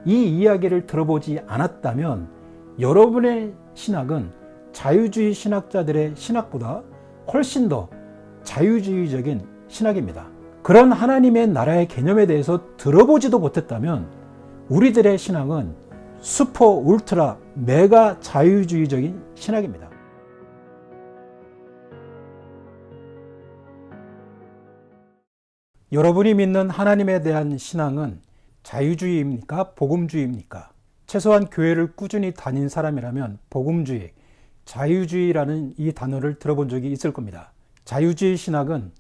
이 이야기를 들어보지 않았다면 여러분의 신학은 자유주의 신학자들의 신학보다 훨씬 더 자유주의적인 신학입니다. 그런 하나님의 나라의 개념에 대해서 들어보지도 못했다면 우리들의 신학은 슈퍼 울트라 메가 자유주의적인 신학입니다. 여러분이 믿는 하나님에 대한 신앙은 자유주의입니까? 복음주의입니까? 최소한 교회를 꾸준히 다닌 사람이라면 복음주의, 자유주의라는 이 단어를 들어본 적이 있을 겁니다. 자유주의 신학은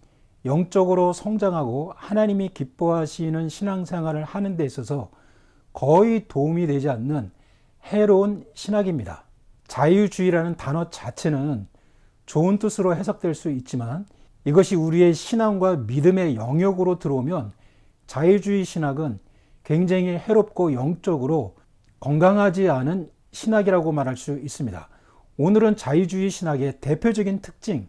영적으로 성장하고 하나님이 기뻐하시는 신앙생활을 하는 데 있어서 거의 도움이 되지 않는 해로운 신학입니다. 자유주의라는 단어 자체는 좋은 뜻으로 해석될 수 있지만 이것이 우리의 신앙과 믿음의 영역으로 들어오면 자유주의 신학은 굉장히 해롭고 영적으로 건강하지 않은 신학이라고 말할 수 있습니다. 오늘은 자유주의 신학의 대표적인 특징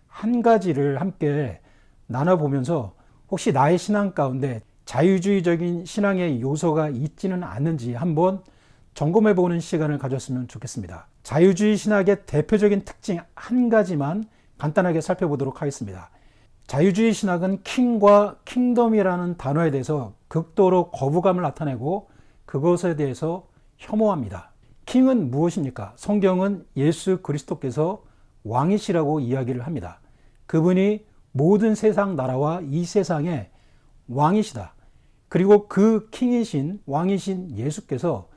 한 가지를 함께 나눠보면서 혹시 나의 신앙 가운데 자유주의적인 신앙의 요소가 있지는 않는지 한번 점검해보는 시간을 가졌으면 좋겠습니다. 자유주의 신학의 대표적인 특징 한 가지만 간단하게 살펴보도록 하겠습니다. 자유주의 신학은 킹과 킹덤이라는 단어에 대해서 극도로 거부감을 나타내고 그것에 대해서 혐오합니다. 킹은 무엇입니까? 성경은 예수 그리스도께서 왕이시라고 이야기를 합니다. 그분이 모든 세상 나라와 이 세상의 왕이시다. 그리고 그 킹이신 왕이신 예수께서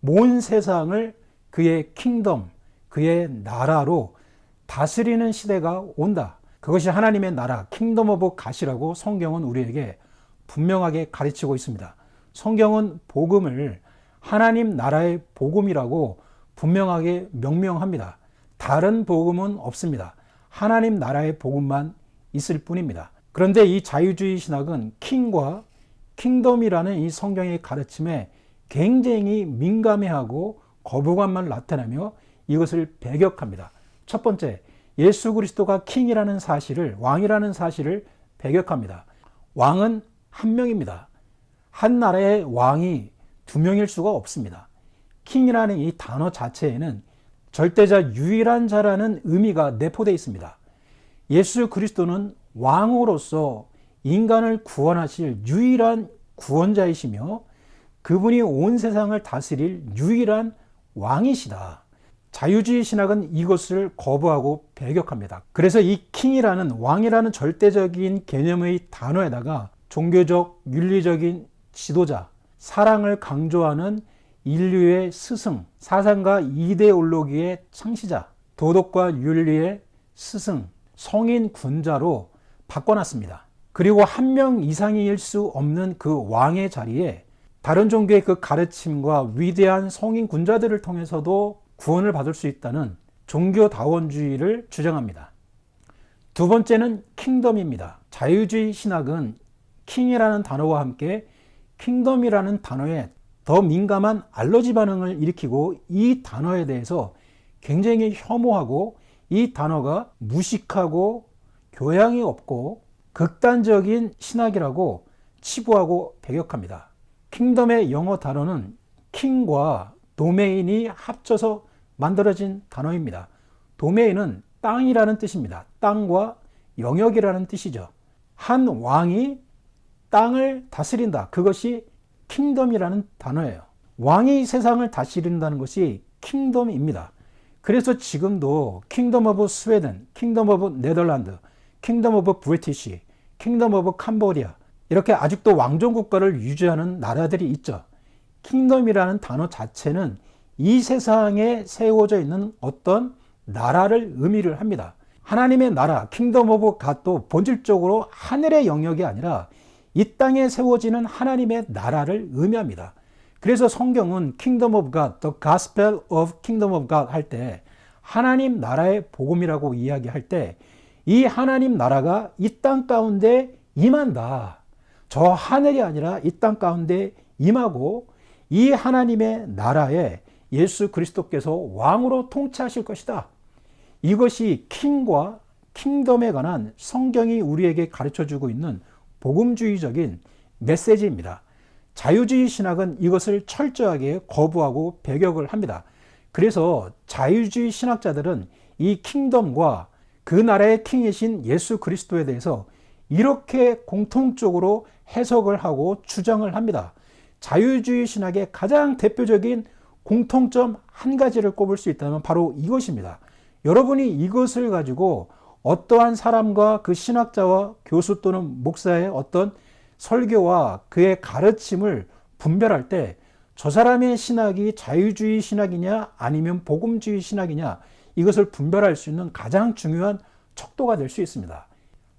온 세상을 그의 킹덤, 그의 나라로 다스리는 시대가 온다. 그것이 하나님의 나라, 킹덤 오브 갓이라고 성경은 우리에게 분명하게 가르치고 있습니다. 성경은 복음을 하나님 나라의 복음이라고 분명하게 명명합니다. 다른 복음은 없습니다. 하나님 나라의 복음만 있을 뿐입니다. 그런데 이 자유주의 신학은 킹과 킹덤이라는 이 성경의 가르침에 굉장히 민감해하고 거부감만 나타내며 이것을 배격합니다. 첫 번째, 예수 그리스도가 킹이라는 사실을, 왕이라는 사실을 배격합니다. 왕은 한 명입니다. 한 나라의 왕이 두 명일 수가 없습니다. 킹이라는 이 단어 자체에는 절대자, 유일한 자라는 의미가 내포되어 있습니다. 예수 그리스도는 왕으로서 인간을 구원하실 유일한 구원자이시며 그분이 온 세상을 다스릴 유일한 왕이시다. 자유주의 신학은 이것을 거부하고 배격합니다. 그래서 이 킹이라는, 왕이라는 절대적인 개념의 단어에다가 종교적, 윤리적인 지도자, 사랑을 강조하는 인류의 스승, 사상과 이데올로기의 창시자, 도덕과 윤리의 스승, 성인 군자로 바꿔놨습니다. 그리고 한 명 이상일 수 없는 그 왕의 자리에 다른 종교의 그 가르침과 위대한 성인 군자들을 통해서도 구원을 받을 수 있다는 종교다원주의를 주장합니다. 두 번째는 킹덤입니다. 자유주의 신학은 킹이라는 단어와 함께 킹덤이라는 단어에 더 민감한 알러지 반응을 일으키고 이 단어에 대해서 굉장히 혐오하고 이 단어가 무식하고 교양이 없고 극단적인 신학이라고 치부하고 배격합니다. 킹덤의 영어 단어는 킹과 도메인이 합쳐서 만들어진 단어입니다. 도메인은 땅이라는 뜻입니다. 땅과 영역이라는 뜻이죠. 한 왕이 땅을 다스린다. 그것이 킹덤이라는 단어예요. 왕이 세상을 다스린다는 것이 킹덤입니다. 그래서 지금도 킹덤 오브 스웨덴, 킹덤 오브 네덜란드, 킹덤 오브 브리티시, 킹덤 오브 캄보디아 이렇게 아직도 왕정 국가를 유지하는 나라들이 있죠. 킹덤이라는 단어 자체는 이 세상에 세워져 있는 어떤 나라를 의미를 합니다. 하나님의 나라, 킹덤 오브 갓도 본질적으로 하늘의 영역이 아니라 이 땅에 세워지는 하나님의 나라를 의미합니다. 그래서 성경은 Kingdom of God, The Gospel of Kingdom of God 할 때 하나님 나라의 복음이라고 이야기할 때 이 하나님 나라가 이 땅 가운데 임한다. 저 하늘이 아니라 이 땅 가운데 임하고 이 하나님의 나라에 예수 그리스도께서 왕으로 통치하실 것이다. 이것이 킹과 킹덤에 관한 성경이 우리에게 가르쳐주고 있는 복음주의적인 메시지입니다. 자유주의 신학은 이것을 철저하게 거부하고 배격을 합니다. 그래서 자유주의 신학자들은 이 킹덤과 그 나라의 킹이신 예수 그리스도에 대해서 이렇게 공통적으로 해석을 하고 주장을 합니다. 자유주의 신학의 가장 대표적인 공통점 한 가지를 꼽을 수 있다면 바로 이것입니다. 여러분이 이것을 가지고 어떠한 사람과 그 신학자와 교수 또는 목사의 어떤 설교와 그의 가르침을 분별할 때 저 사람의 신학이 자유주의 신학이냐 아니면 복음주의 신학이냐, 이것을 분별할 수 있는 가장 중요한 척도가 될 수 있습니다.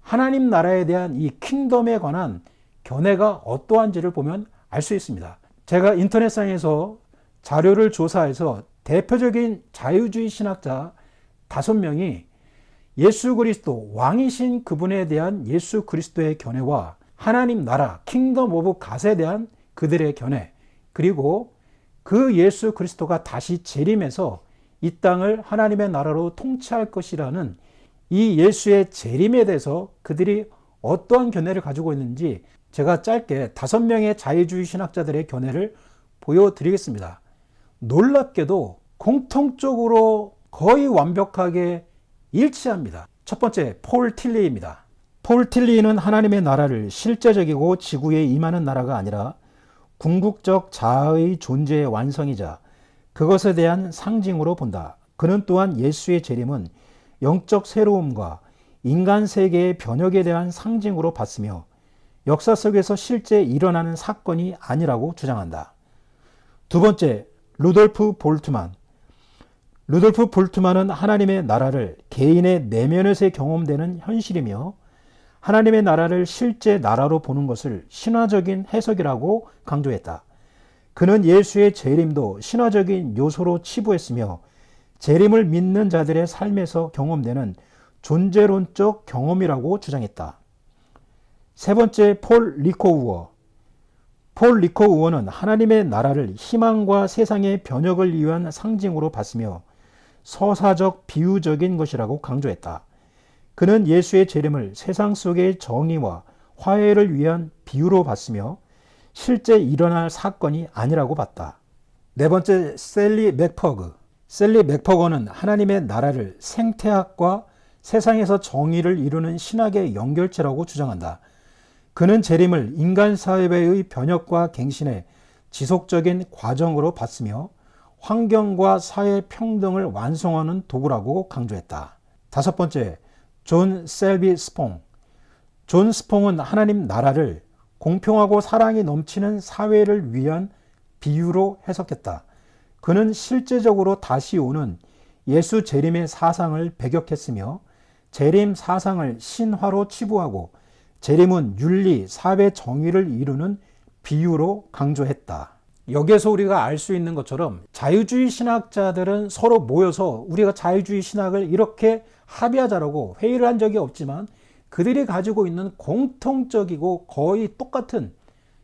하나님 나라에 대한 이 킹덤에 관한 견해가 어떠한지를 보면 알 수 있습니다. 제가 인터넷상에서 자료를 조사해서 대표적인 자유주의 신학자 5명이 예수 그리스도 왕이신 그분에 대한 예수 그리스도의 견해와 하나님 나라 킹덤 오브 갓에 대한 그들의 견해, 그리고 그 예수 그리스도가 다시 재림해서 이 땅을 하나님의 나라로 통치할 것이라는 이 예수의 재림에 대해서 그들이 어떠한 견해를 가지고 있는지 제가 짧게 5명의 자유주의 신학자들의 견해를 보여드리겠습니다. 놀랍게도 공통적으로 거의 완벽하게 일치합니다. 첫 번째, 폴 틸리입니다. 폴 틸리는 하나님의 나라를 실제적이고 지구에 임하는 나라가 아니라 궁극적 자아의 존재의 완성이자 그것에 대한 상징으로 본다. 그는 또한 예수의 재림은 영적 새로움과 인간 세계의 변혁에 대한 상징으로 봤으며 역사 속에서 실제 일어나는 사건이 아니라고 주장한다. 두 번째, 루돌프 볼트만. 루돌프 볼트만은 하나님의 나라를 개인의 내면에서 경험되는 현실이며 하나님의 나라를 실제 나라로 보는 것을 신화적인 해석이라고 강조했다. 그는 예수의 재림도 신화적인 요소로 치부했으며 재림을 믿는 자들의 삶에서 경험되는 존재론적 경험이라고 주장했다. 세 번째, 폴 리코우어. 폴 리코우어는 하나님의 나라를 희망과 세상의 변혁을 위한 상징으로 봤으며 서사적 비유적인 것이라고 강조했다. 그는 예수의 재림을 세상 속의 정의와 화해를 위한 비유로 봤으며 실제 일어날 사건이 아니라고 봤다. 네 번째, 셀리 맥퍼그. 셀리 맥퍼거는 하나님의 나라를 생태학과 세상에서 정의를 이루는 신학의 연결체라고 주장한다. 그는 재림을 인간 사회의 변혁과 갱신의 지속적인 과정으로 봤으며 환경과 사회 평등을 완성하는 도구라고 강조했다. 다섯 번째, 존 셀비 스퐁. 존 스퐁은 하나님 나라를 공평하고 사랑이 넘치는 사회를 위한 비유로 해석했다. 그는 실제적으로 다시 오는 예수 재림의 사상을 배격했으며 재림 사상을 신화로 치부하고 재림은 윤리, 사회 정의를 이루는 비유로 강조했다. 여기에서 우리가 알 수 있는 것처럼 자유주의 신학자들은 서로 모여서 우리가 자유주의 신학을 이렇게 합의하자라고 회의를 한 적이 없지만 그들이 가지고 있는 공통적이고 거의 똑같은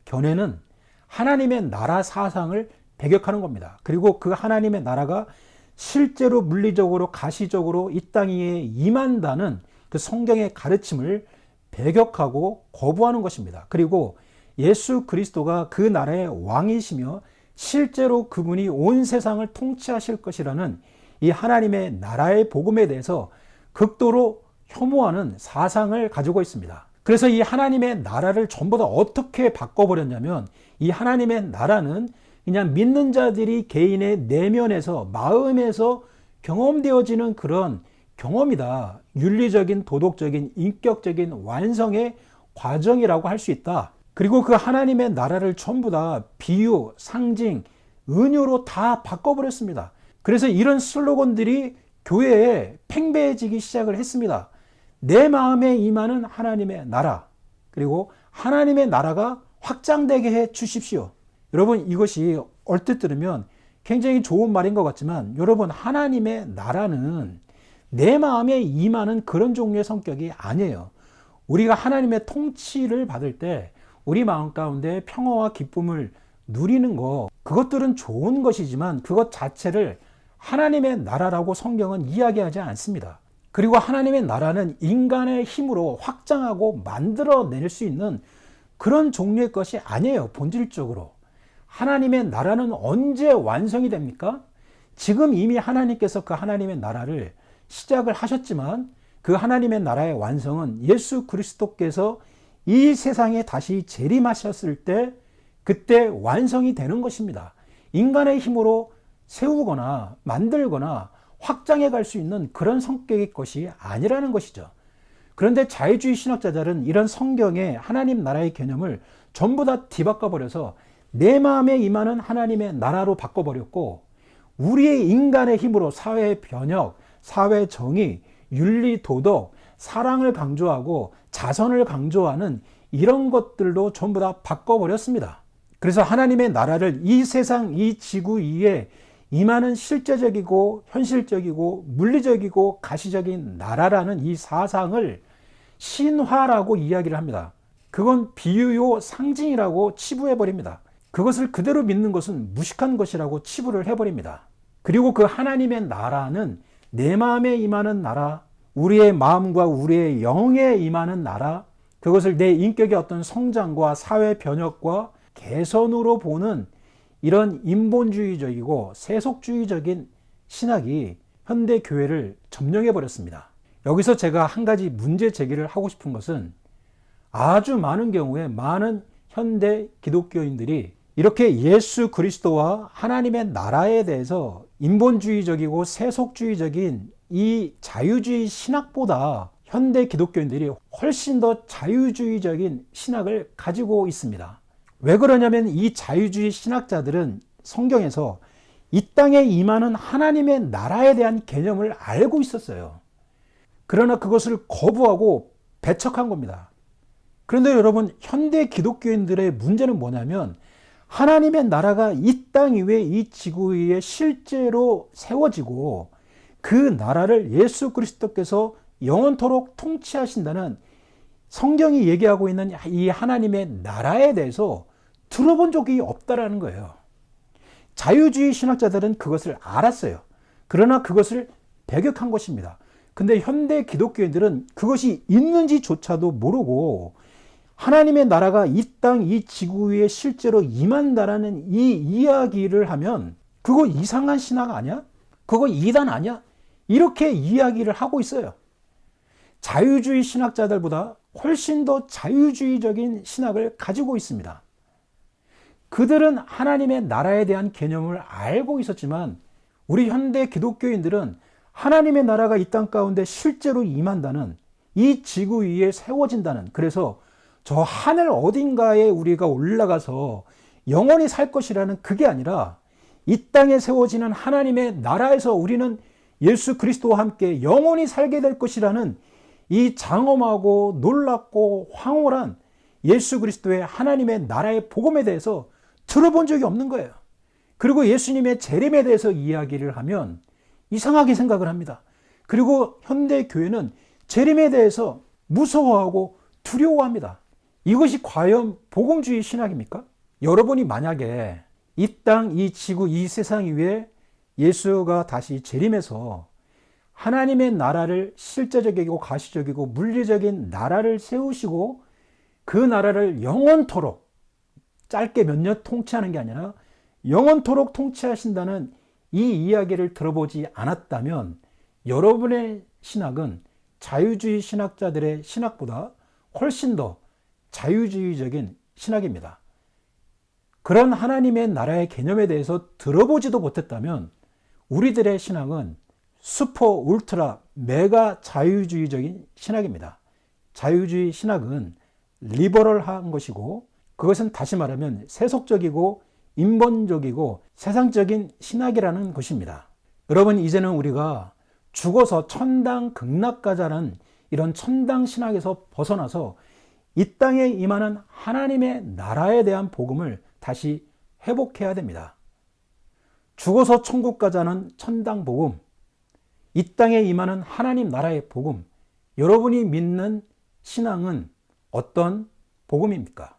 견해는 하나님의 나라 사상을 배격하는 겁니다. 그리고 그 하나님의 나라가 실제로 물리적으로 가시적으로 이 땅에 임한다는 그 성경의 가르침을 배격하고 거부하는 것입니다. 그리고 예수 그리스도가 그 나라의 왕이시며 실제로 그분이 온 세상을 통치하실 것이라는 이 하나님의 나라의 복음에 대해서 극도로 혐오하는 사상을 가지고 있습니다. 그래서 이 하나님의 나라를 전부 다 어떻게 바꿔버렸냐면 이 하나님의 나라는 그냥 믿는 자들이 개인의 내면에서 마음에서 경험되어지는 그런 경험이다. 윤리적인, 도덕적인, 인격적인 완성의 과정이라고 할 수 있다. 그리고 그 하나님의 나라를 전부 다 비유, 상징, 은유로 다 바꿔버렸습니다. 그래서 이런 슬로건들이 교회에 팽배해지기 시작을 했습니다. 내 마음에 임하는 하나님의 나라, 그리고 하나님의 나라가 확장되게 해 주십시오. 여러분, 이것이 얼뜻 들으면 굉장히 좋은 말인 것 같지만 여러분, 하나님의 나라는 내 마음에 임하는 그런 종류의 성격이 아니에요. 우리가 하나님의 통치를 받을 때 우리 마음 가운데 평화와 기쁨을 누리는 것, 그것들은 좋은 것이지만 그것 자체를 하나님의 나라라고 성경은 이야기하지 않습니다. 그리고 하나님의 나라는 인간의 힘으로 확장하고 만들어낼 수 있는 그런 종류의 것이 아니에요. 본질적으로. 하나님의 나라는 언제 완성이 됩니까? 지금 이미 하나님께서 그 하나님의 나라를 시작을 하셨지만 그 하나님의 나라의 완성은 예수 그리스도께서 이 세상에 다시 재림하셨을 때 그때 완성이 되는 것입니다. 인간의 힘으로 세우거나 만들거나 확장해 갈 수 있는 그런 성격의 것이 아니라는 것이죠. 그런데 자유주의 신학자들은 이런 성경의 하나님 나라의 개념을 전부 다 뒤바꿔 버려서 내 마음에 임하는 하나님의 나라로 바꿔버렸고 우리의 인간의 힘으로 사회 변혁, 사회 정의, 윤리, 도덕, 사랑을 강조하고 자선을 강조하는 이런 것들도 전부 다 바꿔버렸습니다. 그래서 하나님의 나라를 이 세상, 이 지구 위에 임하는 실제적이고 현실적이고 물리적이고 가시적인 나라라는 이 사상을 신화라고 이야기를 합니다. 그건 비유요 상징이라고 치부해버립니다. 그것을 그대로 믿는 것은 무식한 것이라고 치부를 해버립니다. 그리고 그 하나님의 나라는 내 마음에 임하는 나라, 우리의 마음과 우리의 영에 임하는 나라, 그것을 내 인격의 어떤 성장과 사회 변혁과 개선으로 보는 이런 인본주의적이고 세속주의적인 신학이 현대 교회를 점령해 버렸습니다. 여기서 제가 한 가지 문제 제기를 하고 싶은 것은 아주 많은 경우에 많은 현대 기독교인들이 이렇게 예수 그리스도와 하나님의 나라에 대해서 인본주의적이고 세속주의적인 이 자유주의 신학보다 현대 기독교인들이 훨씬 더 자유주의적인 신학을 가지고 있습니다. 왜 그러냐면 이 자유주의 신학자들은 성경에서 이 땅에 임하는 하나님의 나라에 대한 개념을 알고 있었어요. 그러나 그것을 거부하고 배척한 겁니다. 그런데 여러분, 현대 기독교인들의 문제는 뭐냐면 하나님의 나라가 이 땅 위에 이 지구 위에 실제로 세워지고 그 나라를 예수 그리스도께서 영원토록 통치하신다는 성경이 얘기하고 있는 이 하나님의 나라에 대해서 들어본 적이 없다라는 거예요. 자유주의 신학자들은 그것을 알았어요. 그러나 그것을 배격한 것입니다. 근데 현대 기독교인들은 그것이 있는지조차도 모르고 하나님의 나라가 이 땅, 이 지구 위에 실제로 임한다라는 이 이야기를 하면 그거 이상한 신학 아니야? 그거 이단 아니야? 이렇게 이야기를 하고 있어요. 자유주의 신학자들보다 훨씬 더 자유주의적인 신학을 가지고 있습니다. 그들은 하나님의 나라에 대한 개념을 알고 있었지만 우리 현대 기독교인들은 하나님의 나라가 이 땅 가운데 실제로 임한다는, 이 지구 위에 세워진다는, 그래서 저 하늘 어딘가에 우리가 올라가서 영원히 살 것이라는 그게 아니라 이 땅에 세워지는 하나님의 나라에서 우리는 예수 그리스도와 함께 영원히 살게 될 것이라는 이 장엄하고 놀랍고 황홀한 예수 그리스도의 하나님의 나라의 복음에 대해서 들어본 적이 없는 거예요. 그리고 예수님의 재림에 대해서 이야기를 하면 이상하게 생각을 합니다. 그리고 현대 교회는 재림에 대해서 무서워하고 두려워합니다. 이것이 과연 복음주의 신학입니까? 여러분이 만약에 이 땅, 이 지구, 이 세상 위에 예수가 다시 재림해서 하나님의 나라를 실제적이고 가시적이고 물리적인 나라를 세우시고 그 나라를 영원토록, 짧게 몇 년 통치하는 게 아니라 영원토록 통치하신다는 이 이야기를 들어보지 않았다면 여러분의 신학은 자유주의 신학자들의 신학보다 훨씬 더 자유주의적인 신학입니다. 그런 하나님의 나라의 개념에 대해서 들어보지도 못했다면 우리들의 신학은 슈퍼 울트라 메가 자유주의적인 신학입니다. 자유주의 신학은 리버럴한 것이고 그것은 다시 말하면 세속적이고 인본적이고 세상적인 신학이라는 것입니다. 여러분, 이제는 우리가 죽어서 천당 극락가자는 이런 천당 신학에서 벗어나서 이 땅에 임하는 하나님의 나라에 대한 복음을 다시 회복해야 됩니다. 죽어서 천국 가자는 천당 복음, 이 땅에 임하는 하나님 나라의 복음, 여러분이 믿는 신앙은 어떤 복음입니까?